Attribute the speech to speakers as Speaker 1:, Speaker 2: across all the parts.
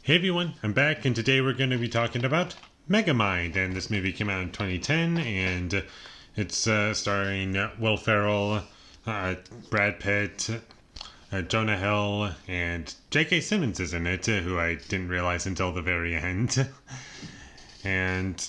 Speaker 1: Hey everyone, I'm back, and today we're going to be talking about Megamind. And this movie came out in 2010, and it's starring Will Ferrell, Brad Pitt, Jonah Hill, and J.K. Simmons is in it, who I didn't realize until the very end. And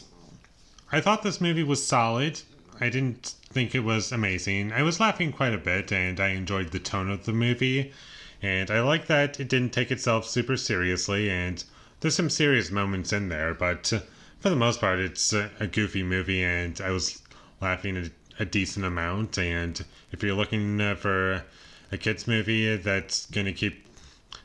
Speaker 1: I thought this movie was solid. I didn't think it was amazing. I was laughing quite a bit, and I enjoyed the tone of the movie. And I like that it didn't take itself super seriously, and there's some serious moments in there, but for the most part, it's a goofy movie, and I was laughing a decent amount. And if you're looking for a kids movie that's going to keep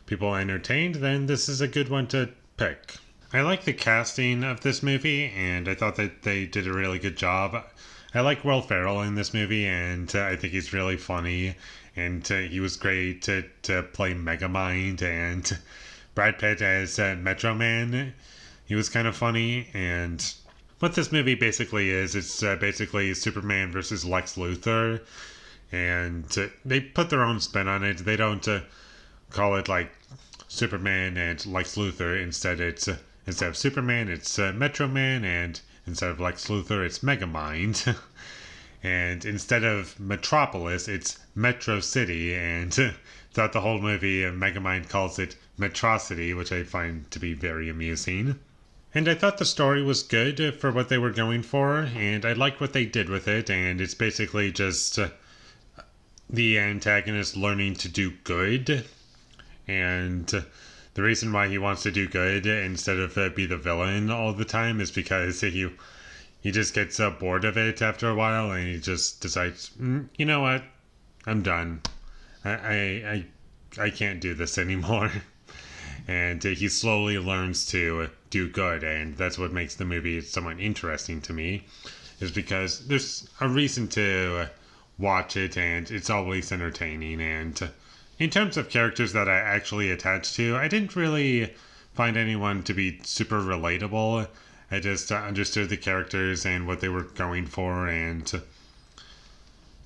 Speaker 1: people entertained, then this is a good one to pick. I like the casting of this movie, and I thought that they did a really good job. I like Will Ferrell in this movie, and I think he's really funny, and he was great to play Megamind, and Brad Pitt as Metro Man. He was kind of funny, and what this movie basically is, it's basically Superman versus Lex Luthor, and they put their own spin on it. They don't call it like Superman and Lex Luthor. Instead of Superman, it's Metro Man, and instead of Lex Luthor, it's Megamind. And instead of Metropolis, it's Metro City, and throughout the whole movie, Megamind calls it Metrocity, which I find to be very amusing. And I thought the story was good for what they were going for, and I liked what they did with it, and it's basically just the antagonist learning to do good, and the reason why he wants to do good instead of be the villain all the time is because he just gets bored of it after a while, and he just decides, you know what, I'm done. I can't do this anymore. And he slowly learns to do good, and that's what makes the movie somewhat interesting to me, is because there's a reason to watch it, and it's always entertaining. And in terms of characters that I actually attached to, I didn't really find anyone to be super relatable. I just understood the characters and what they were going for, and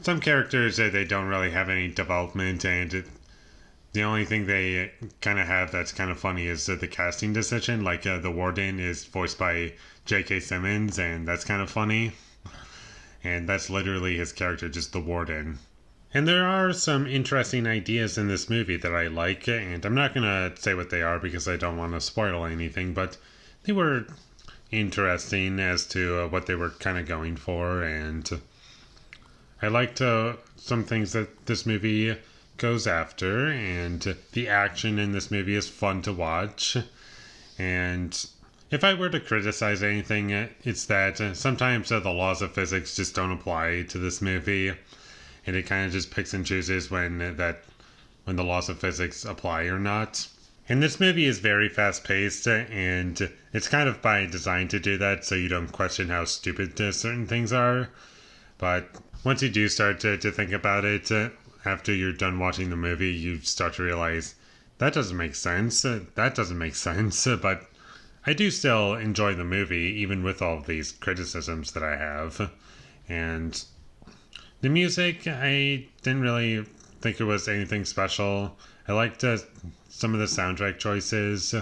Speaker 1: some characters they don't really have any development, and the only thing they kind of have that's kind of funny is the casting decision. Like the warden is voiced by J.K. Simmons, and that's kind of funny, and that's literally his character, just the warden. And there are some interesting ideas in this movie that I like, and I'm not going to say what they are because I don't want to spoil anything, but they were interesting as to what they were kind of going for, and I liked some things that this movie goes after, and the action in this movie is fun to watch. And if I were to criticize anything, it's that sometimes the laws of physics just don't apply to this movie, and it kind of just picks and chooses when the laws of physics apply or not. And this movie is very fast-paced, and it's kind of by design to do that, so you don't question how stupid certain things are. But once you do start to think about it, after you're done watching the movie, you start to realize, that doesn't make sense, that doesn't make sense, but I do still enjoy the movie, even with all of these criticisms that I have. And the music, I didn't really think it was anything special. I liked some of the soundtrack choices,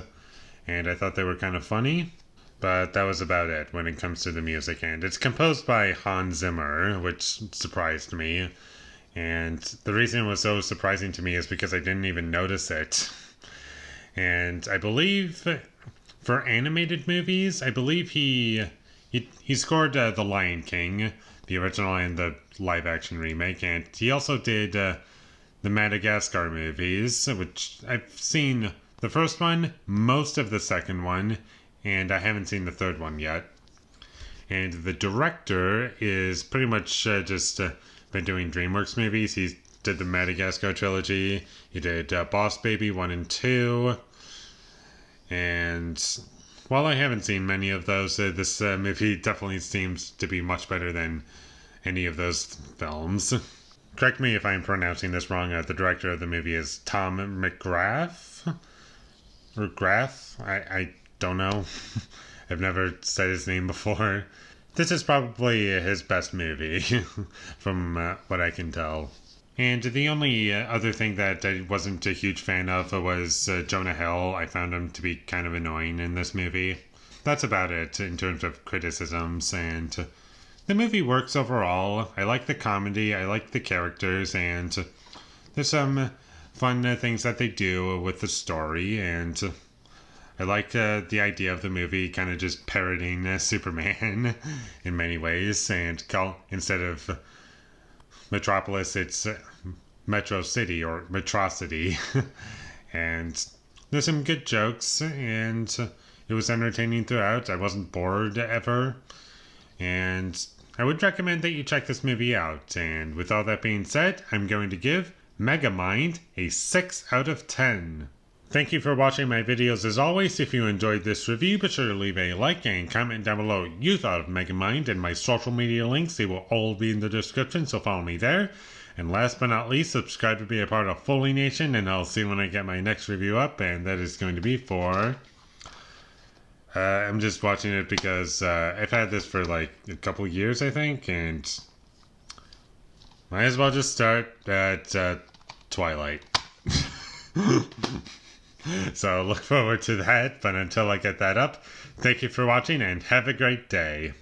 Speaker 1: and I thought they were kind of funny, but that was about it when it comes to the music. And it's composed by Hans Zimmer, which surprised me, and the reason it was so surprising to me is because I didn't even notice it. And I believe for animated movies, I believe he scored The Lion King, the original and the live action remake, and he also did the Madagascar movies, which I've seen the first one, most of the second one, and I haven't seen the third one yet. And the director is pretty much just been doing DreamWorks movies. He did the Madagascar trilogy, he did Boss Baby 1 and 2, and while I haven't seen many of those, this movie definitely seems to be much better than any of those films. Correct me if I'm pronouncing this wrong. The director of the movie is Tom McGrath? Or Grath? I don't know. I've never said his name before. This is probably his best movie, from what I can tell. And the only other thing that I wasn't a huge fan of was Jonah Hill. I found him to be kind of annoying in this movie. That's about it in terms of criticisms, and the movie works overall. I like the comedy, I like the characters, and there's some fun things that they do with the story, and I like the idea of the movie kind of just parodying Superman in many ways, and instead of Metropolis, it's Metro City or Metrocity. And there's some good jokes, and it was entertaining throughout. I wasn't bored ever. And I would recommend that you check this movie out. And with all that being said, I'm going to give Megamind a 6 out of 10. Thank you for watching my videos as always. If you enjoyed this review, be sure to leave a like and comment down below what you thought of Megamind, and my social media links, they will all be in the description, so follow me there. And last but not least, subscribe to be a part of Foley Nation, and I'll see you when I get my next review up, and that is going to be for... I'm just watching it because I've had this for like a couple years, I think, and might as well just start at Twilight. So look forward to that, but until I get that up, thank you for watching and have a great day.